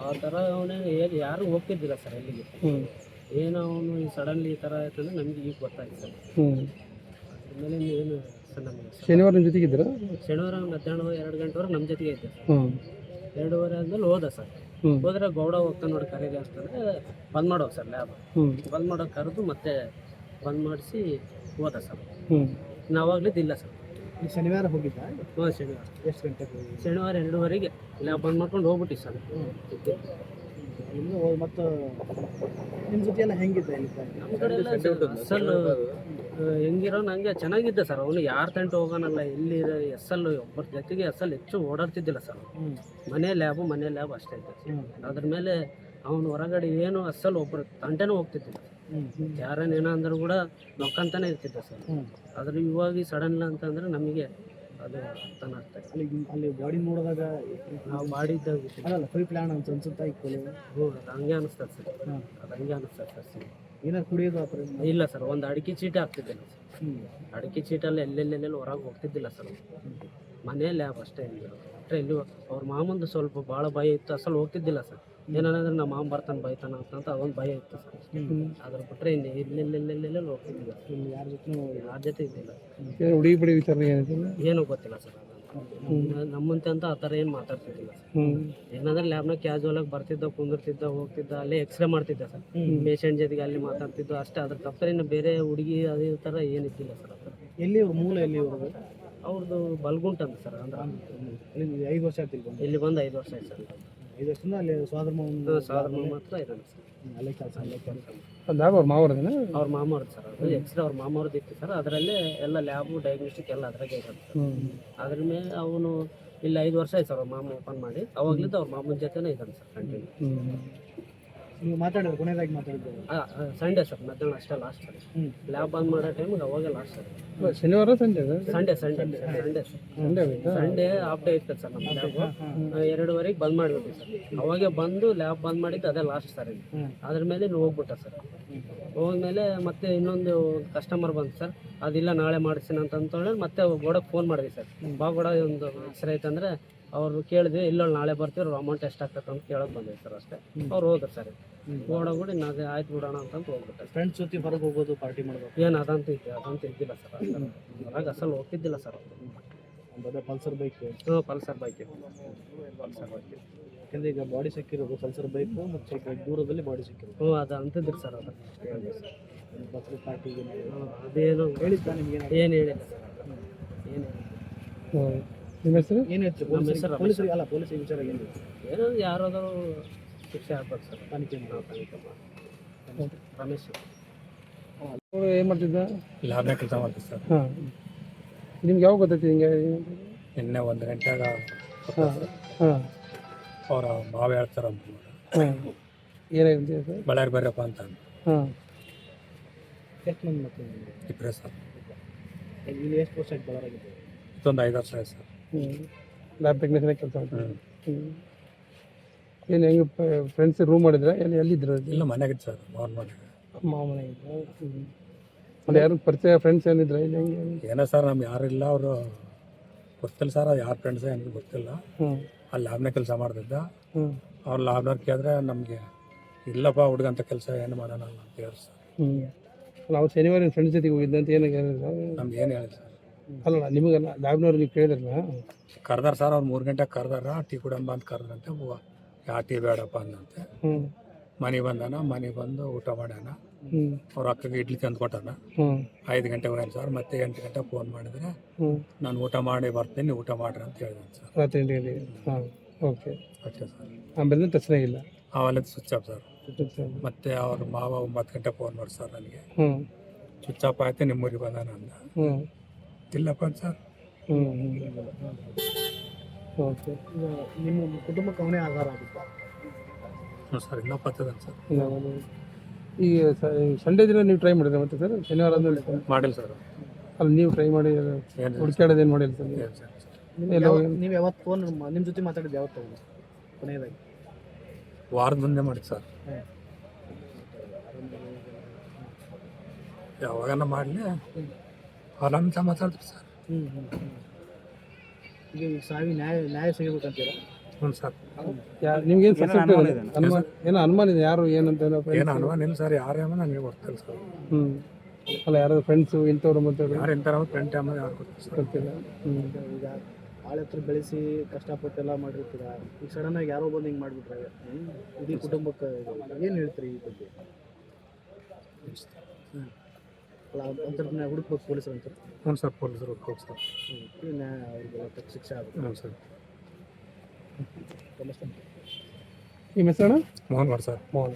ಆ ಥರ ಅವನಿಗೆ ಯಾರು ಹೋಗ್ತಿದ್ದಿಲ್ಲ ಸರ್ ಅಲ್ಲಿಗೆ. ಏನೋ ಅವನು ಸಡನ್ಲಿ ಈ ಥರ ಆಯ್ತಂದ್ರೆ ನಮಗೆ ಈಗ ಗೊತ್ತಾಯ್ತು ಸರ್. ಆಮೇಲೆ ಏನು ಸರ್ ನಮಗೆ ಶನಿವಾರ ನಿಮ್ಮ ಜೊತೆಗಿದ್ದೀರ? ಶನಿವಾರ ಮಧ್ಯಾಹ್ನ 2 ಗಂಟೆವರೆಗೆ ನಮ್ಮ ಜೊತೆಗೆ ಇದ್ದೆ ಸರ್. 2:30 ಆದ್ಮೇಲೆ ಹೋದ ಸರ್. ಹೋದ್ರೆ ಗೌಡ ಹೋಗ್ತಾನೆ ನೋಡಿ ಕರೀರಿ ಅಂತಂದರೆ ಬಂದ್ ಮಾಡೋದು ಸರ್ ಲ್ಯಾಬ್. ಬಂದ್ ಮಾಡೋಕೆ ಕರೆದು ಮತ್ತೆ ಬಂದ್ ಮಾಡಿಸಿ ಹೋದ ಸರ್. ನಾವಾಗ್ಲಿದ್ದಿಲ್ಲ ಸರ್. ಶನಿವಾರ ಹೋಗಿದ್ದ? ಹಾಂ ಶನಿವಾರ. ಎಷ್ಟು ಗಂಟೆಗೆ? ಶನಿವಾರ 2:30ಗೆ ಲ್ಯಾಬ್ ಬಂದ್ ಮಾಡ್ಕೊಂಡು ಹೋಗ್ಬಿಟ್ಟು ಸರ್. ಮತ್ತು ನಿಮ್ಮ ಜೊತೆ ಎಲ್ಲ ಹೆಂಗಿದ್ದ? ನಮ್ಮ ಕಡೆ ಎಲ್ಲ ಅಸಲ್ ಹೆಂಗಿರೋ ನಂಗೆ ಚೆನ್ನಾಗಿದ್ದೆ ಸರ್. ಅವನು ಯಾರ ತಂಟು ಹೋಗೋನಲ್ಲ, ಎಲ್ಲಿ ಎಸ್ಸಲ್ ಒಬ್ಬರ ಜೊತೆಗೆ ಎಸ್ಸಲ್ ಹೆಚ್ಚು ಓಡಾಡ್ತಿದ್ದಿಲ್ಲ ಸರ್. ಮನೆ ಲ್ಯಾಬ್ ಅಷ್ಟೇ ಇದ್ದ. ಅದ್ರ ಮೇಲೆ ಅವನು ಹೊರಗಡೆ ಏನು ಅಸಲ್ ಒಬ್ಬರು ತಂಟೆನೂ ಹೋಗ್ತಿದ್ದಿಲ್ಲ. ಯಾರೇನೇನೋ ಅಂದರೂ ಕೂಡ ನೊಕ್ಕಂತಾನೆ ಇರ್ತಿದ್ದ ಸರ್. ಆದ್ರೆ ಇವಾಗ ಸಡನ್ ಅಂತಂದ್ರೆ ನಮಗೆ ಅದು ಅರ್ಥನ ಆಗ್ತದೆ. ಅಲ್ಲಿ ಬಾಡಿ ನೋಡಿದಾಗ ನಾವು ಮಾಡಿದ್ದಾಗ ಅಲ್ಲ ಫ್ರೀ ಪ್ಲಾನ್ ಅಂತ ಅನ್ಸುತ್ತಾ ಇಕ್ಕೋಲಿ? ಅದು ಹಂಗೆ ಅನಿಸ್ತದೆ ಸರ್. ಅದು ಹಂಗೆ ಅನಿಸ್ತದೆ ಸರ್. ಏನಾದ್ರು ಕುಡಿಯೋದು ಆ ಥರ ಇಲ್ಲ ಸರ್. ಒಂದು ಅಡಿಕೆ ಚೀಟಿ ಆಗ್ತಿದ್ದಿಲ್ಲ ಸರ್. ಅಡಿಕೆ ಚೀಟಲ್ಲಿ ಎಲ್ಲೆಲ್ಲೆಲ್ಲೆಲ್ಲಿ ಹೊರಗೆ ಹೋಗ್ತಿದ್ದಿಲ್ಲ ಸರ್. ಮನೆ ಲ್ಯಾಬ್ ಅಷ್ಟೇ ಅಷ್ಟೇ. ಇಲ್ಲಿ ಅವ್ರ ಮಾಮಂದು ಸ್ವಲ್ಪ ಭಾಳ ಭಯ ಇತ್ತು, ಅಸಲು ಹೋಗ್ತಿದ್ದಿಲ್ಲ ಸರ್. ಏನಂದ್ರೆ ನಮ್ಮ ಮಾಮ ಬರ್ತಾನೆ ಬೈತಾನ ಅಂತ ಅದೊಂದು ಭಯ ಇತ್ತು ಸರ್. ಅದ್ರ ಬಿಟ್ಟರೆ ಇನ್ನು ಎಲ್ಲೆಲ್ಲೆಲ್ಲೆಲ್ಲೆಲ್ಲ ಹೋಗ್ತಿದ್ದಿಲ್ಲ. ಯಾರ ಜೊತೆ ಇದ್ದಿಲ್ಲ. ಹುಡುಗಿ ಬಿಡಿ ವಿಚಾರ ಏನೂ ಗೊತ್ತಿಲ್ಲ ಸರ್. ನಮ್ಮಂತೆ ಅಂತ ಆ ಥರ ಏನು ಮಾತಾಡ್ತಿದ್ದಿಲ್ಲ ಸರ್. ಏನಂದ್ರೆ ಲ್ಯಾಬ್ನಾಗ ಕ್ಯಾಜುವಲ್ ಆಗಿ ಬರ್ತಿದ್ದ, ಕುಂದಿರ್ತಿದ್ದ, ಹೋಗ್ತಿದ್ದ, ಅಲ್ಲೇ ಎಕ್ಸ್ರೇ ಮಾಡ್ತಿದ್ದ ಸರ್. ಪೇಷಂಟ್ ಜೊತೆಗೆ ಅಲ್ಲಿ ಮಾತಾಡ್ತಿದ್ದು ಅಷ್ಟೇ. ಅದ್ರ ತಪ್ಪರೆ ಇನ್ನು ಬೇರೆ ಹುಡುಗಿ ಅದೇ ಥರ ಏನಿದ್ದಿಲ್ಲ ಸರ್. ಆ ಥರ. ಎಲ್ಲಿ ಅವ್ರ ಮೂಲ ಎಲ್ಲಿ ಅವ್ರದ್ದು ಬಲ್ಗುಂಟ್ ಅಂತ ಸರ್. ಅಂದ್ರೆ 5 ವರ್ಷ ಆಗ್ತಿಲ್ಲ ಇಲ್ಲಿ ಬಂದು 5 ವರ್ಷ ಆಯ್ತು ಸರ್. 5 ವರ್ಷದಿಂದ ಅಲ್ಲಿ ಸಾದ್ರ ಮಾತ್ರ ಇರೋದು ಸರ್. ಅಲ್ಲೇ ಕೆಲಸ ಅವ್ರ ಮಾಮವ್ರದ್ದು ಸರ್. ಅದು ಎಕ್ಸ್ರೇ ಅವ್ರ ಮಾಮವ್ರದ್ದು ಇತ್ತು ಸರ್. ಅದರಲ್ಲೇ ಎಲ್ಲ ಲ್ಯಾಬು ಡಯಾಗ್ನೋಸ್ಟಿಕ್ ಎಲ್ಲ ಅದ್ರಾಗೆ ಇರೋದು ಸರ್. ಅದ್ರ ಮೇಲೆ ಅವನು ಇಲ್ಲಿ 5 ವರ್ಷ ಆಯ್ತು ಸರ್ ಅವ್ರ ಮಾಮ ಓಪನ್ ಮಾಡಿ. ಅವಾಗ್ಲಿಂದ ಅವ್ರ ಮಾಮನ ಜೊತೆನೇ ಇದ್ದಾನೆ ಸರ್ ಕಂಟಿನ್ಯೂ. ನೀವು ಮಾತಾಡಿದ್ರು ಕೊನೆಯದಾಗಿ ಮಾತಾಡಿದ್ರು ಸಂಡೇ ಸರ್. ಮಧ್ಯಾಹ್ನ ಅಷ್ಟೇ ಲಾಸ್ಟ್ ಸರ್. ಲ್ಯಾಬ್ ಬಂದ್ ಮಾಡೋ ಟೈಮಿಗೆ ಅವಾಗೆ ಲಾಸ್ಟ್ ಸರ್. ಶನಿವಾರ ಸಂಡೇ ಹಾಫ್ ಡೇ ಇರ್ತದೆ ಸರ್ ನಮ್ಮ ಲ್ಯಾಬ್. 2:30ಗೆ ಬಂದ್ ಮಾಡಿಬಿಟ್ಟು ಸರ್. ಅವಾಗೆ ಬಂದು ಲ್ಯಾಬ್ ಬಂದ್ ಮಾಡಿದ್ದು ಅದೇ ಲಾಸ್ಟ್ ಸರ್. ಅದ್ರ ಮೇಲೆ ಇಲ್ಲಿ ಹೋಗ್ಬಿಟ್ಟ ಸರ್. ಹೋದ್ಮೇಲೆ ಮತ್ತೆ ಇನ್ನೊಂದು ಕಸ್ಟಮರ್ ಬಂತು ಸರ್. ಅದಿಲ್ಲ ನಾಳೆ ಮಾಡಿಸ್ತೀನಿ ಅಂತಂತೇಳಿ ಮತ್ತೆ ಗೋಡಕ್ಕೆ ಫೋನ್ ಮಾಡಿದ್ವಿ ಸರ್. ಗೋಡ ಒಂದು ಹೆಸರು ಐತಂದ್ರೆ ಅವ್ರು ಕೇಳಿದ್ವಿ. ಇಲ್ಲ ನಾಳೆ ಬರ್ತೀವಿ, ಅಮೌಂಟ್ ಎಷ್ಟು ಆಗ್ತದೆ ಅಂತ ಕೇಳೋಕೆ ಬಂದಿವಿ ಸರ್ ಅಷ್ಟೇ. ಅವ್ರು ಹೋದ್ರು ಸರ್. ಗೋಡ ಕೂಡ ಇನ್ನು ಆಯ್ತು ಬಿಡೋಣ ಅಂತಂತ ಹೋಗ್ಬಿಟ್ಟೆ. ಫ್ರೆಂಡ್ಸ್ ಜೊತೆ ಹೊರಗೆ ಹೋಗೋದು, ಪಾರ್ಟಿ ಮಾಡೋದು ಏನು ಅದಂತೂ ಇದ್ದಿಲ್ಲ ಸರ್. ಹೊರಗೆ ಅಸಲು ಹೋಗ್ತಿದ್ದಿಲ್ಲ ಸರ್. ಅದೇ ಪಲ್ಸರ್ ಬೈಕ್? Pulsar bike. ಯಾಕಂದರೆ ಈಗ ಬಾಡಿ ಸಿಕ್ಕಿರೋದು ಪಲ್ಸರ್ ಬೈಕು ಮತ್ತು ಸ್ವಲ್ಪ ದೂರದಲ್ಲಿ ಬಾಡಿ ಸಿಕ್ಕಿರೋದು. ಅದು ಅಂತಿದ್ರು ಸರ್. ಅದು ಬರ್ತ್ಡೇ ಪಾರ್ಟಿಗೆ ಅದೇನು ಹೇಳಿದ್ದ ನಿಮ್ಗೆ? ಏನು ಹೇಳಿಲ್ಲ ಸರ್. ಏನು ನಿಮ್ಮ ಹೆಸರು ಏನು ಹೇಳ್ತೀರಿ? ನಮ್ಮ ಹೆಸರು ಪೊಲೀಸರಿಗೆ ಅಲ್ಲ, ಪೊಲೀಸರಿಗೆ ವಿಚಾರ ಏನು? ಏನೋ ಯಾರಾದರೂ ಶಿಕ್ಷೆ ಆಗ್ಬೇಕು ಸರ್. ತನಿಖೆ ರಮೇಶ್ ಏನು ಮಾಡ್ತಿದ್ದ? ಲ್ಯಾಬ್ನಾಗ ಕೆಲಸ ಮಾಡ್ತೀವಿ ಸರ್. ಹಾಂ. ನಿಮ್ಗೆ ಯಾವಾಗ ಗೊತ್ತೈತಿ ಹಿಂಗೆ? ನಿನ್ನೆ 1 ಗಂಟೆಗ ಹಾಂ. ಅವರ ಮಾವ ಹೇಳ್ತಾರೆ ಅಂತ. ಹಾಂ. ಏನಾಗಿದೆ ಸರ್? ಬಳ್ಳಾರಿ ಬರ್ರಪ್ಪ ಅಂತ. ಹಾಂ. ಎಷ್ಟು ಮಂದಿ ಮಕ್ಕಳು? ಇಬ್ಬರೇ ಸರ್. ಇಲ್ಲಿ ಎಷ್ಟು ವರ್ಷ ಆಯ್ತು ಬಳ್ಳಾರಾಗಿದ್ದು? ಇದೊಂದು 5 ವರ್ಷ ಆಯ್ತು ಸರ್. ಲ್ಯಾಬ್ ಟೆಕ್ನಿಷಿಯನ್ ಕೆಲಸ ಮಾಡ್ತಾರೆ. ಏನು ಹೆಂಗೆ ಫ್ರೆಂಡ್ಸ್ ರೂಮ್ ಮಾಡಿದ್ರೆ ಎಲ್ಲಿದ್ರು? ಇಲ್ಲ ಮನೆಯಾಗಿತ್ತು ಸರ್. ಅವ್ರ ಮನೆಗೆ ಮಾಮನೆಗಿದ್ದು. ಅಲ್ಲಿ ಯಾರು ಪರಿಚಯ ಫ್ರೆಂಡ್ಸ್ ಏನಿದ್ರೆ ಇಲ್ಲಿ ಹೆಂಗೆ? ಏನೋ ಸರ್ ನಮ್ಗೆ ಯಾರು ಇಲ್ಲ. ಅವರು ಗೊತ್ತಿಲ್ಲ ಸರ್. ಯಾರು ಫ್ರೆಂಡ್ಸ್ ಏನು ಗೊತ್ತಿಲ್ಲ. ಅಲ್ಲಿ ಲ್ಯಾಬ್ನಾಗ ಕೆಲಸ ಮಾಡ್ತಿದ್ದ. ಅವ್ರು ಲ್ಯಾಬ್ನವ್ರು ಕೇಳಿದ್ರೆ ನಮಗೆ ಇಲ್ಲಪ್ಪ ಹುಡುಗಂತ ಕೆಲಸ ಏನು ಮಾಡೋಣ ಅಂತ ಹೇಳಿ ಸರ್. ನಾವು ಶನಿವಾರ ಫ್ರೆಂಡ್ಸ್ ಜೊತೆಗೆ ಹೋಗಿದ್ದೆ ಅಂತ ಏನಾಗ ನಮ್ಗೆ ಏನು ಹೇಳಿ ಸರ್? ಅಲ್ಲ ನಿಮಗೆಲ್ಲ ಲ್ಯಾಬ್ನವ್ರು ನೀವು ಕೇಳಿದ್ರಲ್ಲ? ಕರೆದಾರ ಸರ್. ಅವ್ರು 3 ಗಂಟೆಗೆ ಕರೆದಾರ. ಟೀ ಕುಡಂಬ ಅಂತ ಕರೆದ್ರಂತೆ. ಯಾವ ಟೀ ಬೇಡಪ್ಪ ಅಂದಂತೆ. ಮನೆಗೆ ಬಂದಾನ. ಮನೆಗೆ ಬಂದು ಊಟ ಮಾಡ್ಯಾನ. ಅವ್ರ ಅಕ್ಕಗೆ ಇಡ್ಲಿ ತಂದು ಕೊಟ್ಟಾನ. 5 ಗಂಟೆಗೆ ಹೋಗ್ಯಾನ ಸರ್. ಮತ್ತೆ 8 ಗಂಟೆಗೆ ಫೋನ್ ಮಾಡಿದ್ರೆ ನಾನು ಊಟ ಮಾಡಿ ಬರ್ತೀನಿ, ಊಟ ಮಾಡ್ರಿ ಅಂತ ಹೇಳಿದಾನೆ ಸರ್. ರಾತ್ರಿ 8 ಗಂಟೆಗೆ? ಹಾಂ. ಓಕೆ. ಅಷ್ಟೇ ಸರ್. ಆಮೇಲೆ ಟಚ್ನಾಗಿಲ್ಲ? ಅವೆಲ್ಲ ಸ್ವಿಚ್ ಆಫ್ ಸರ್. ಮತ್ತೆ ಅವ್ರ ಮಾವ 9 ಗಂಟೆ ಫೋನ್ ಮಾಡಿ ಸರ್ ನನಗೆ ಹ್ಞೂ ಸ್ವಿಚ್ ಆಫ್ ಆಯ್ತು ನಿಮ್ಮೂರಿಗೆ ಬಂದಾನ ಅಂದ. ಹ್ಞೂ ಇಲ್ಲಪ್ಪ ಸರ್. ಹ್ಞೂ ಓಕೆ. ನಿಮ್ಮ ಕುಟುಂಬಕ್ಕೆ ಅವನೇ ಆಧಾರ ಆಗುತ್ತೆ. ಹ್ಞೂ ಸರ್, ಇನ್ನೂ ಪತ್ತದನ್ ಸರ್. ಈ ಸಂಡೇ ದಿನ ನೀವು ಟ್ರೈ ಮಾಡಿದ್ರೆ ಮತ್ತೆ ಸರ್ ಶನಿವಾರ ಆದ್ಮೇಲೆ ಮಾಡಿಲ್ಲ ಸರ್. ಅಲ್ಲಿ ನೀವು ಟ್ರೈ ಮಾಡಿ ಏನು ಹುಡುಕಾಡೋದೇನು ಮಾಡಿಲ್ಲ ಸರ್ ನೀವು? ಸರ್ ನೀವು ಯಾವತ್ತು ಫೋನ್ ನಿಮ್ಮ ಜೊತೆ ಮಾತಾಡಿದ್ದು ಯಾವತ್ತು ಕೊನೆಯದಾಗಿ? ವಾರದ ಮುಂದೆ ಮಾಡಿದ್ದು ಸರ್. ಯಾವಾಗನ ಮಾಡಲಿ ಆರಾಮಿಂದ ಮಾತಾಡ್ತೀವಿ ಸರ್. ಈಗ ಈ ಸಾವಿ ನ್ಯಾಯ ಸಿಗಬೇಕಂತೀರ? ಹ್ಞೂ ಸರ್. ನಿಮ್ಗೇನು ಸಸ್ಪೆಕ್ಟ್ ಏನೋ ಅನುಮಾನ ಇದೆ ಯಾರು ಏನಂತ ಏನು ಅನುಮಾನ ಇಲ್ಲ ಸರ್. ಯಾರೇನೋ ನನಗೆ ಗೊತ್ತಿಲ್ಲ ಸರ್. ಹ್ಞೂ ಅಲ್ಲ ಯಾರಾದ್ರು ಫ್ರೆಂಡ್ಸು ಇಂಥವ್ರು ಮತ್ತೆ ಯಾರು ಇಂಥವ್ರು ಫ್ರೆಂಡ್ ಟೈಮ್ ಯಾರು ಗೊತ್ತಿಲ್ಲ ಸರ್. ಗೊತ್ತಿಲ್ಲ. ಹ್ಞೂ ಈಗ ಭಾಳ ಹತ್ರ ಬೆಳೆಸಿ ಕಷ್ಟಪಟ್ಟೆಲ್ಲ ಮಾಡಿರ್ತೀರ, ಈಗ ಸಡನ್ನಾಗಿ ಯಾರೋ ಬಂದು ಹಿಂಗೆ ಮಾಡಿಬಿಟ್ರೆ ಇಡೀ ಕುಟುಂಬಕ್ಕೆ ಏನು ಹೇಳ್ತೀರಿ ಈ ಬಗ್ಗೆ? ಅಲ್ಲ ಅಂತರ್ನ ಹುಡುಕ್ಬೇಕು ಪೊಲೀಸರು ಅಂತ. ಹ್ಞೂ ಸರ್, ಪೊಲೀಸರು ಹೋಗಿ ಸರ್. ನ್ಯಾಯ ಅವ್ರಿಗೆಲ್ಲ ತಕ್ಕ ಶಿಕ್ಷೆ ಆಗುತ್ತೆ. ಹ್ಞೂ ಸರ್. ನಮಸ್ತೆ. ಈ ಮೆಸೇಜ್ ಮೋಹನ್ ಮಾಡಿ ಸರ್. ಮೋಹನ್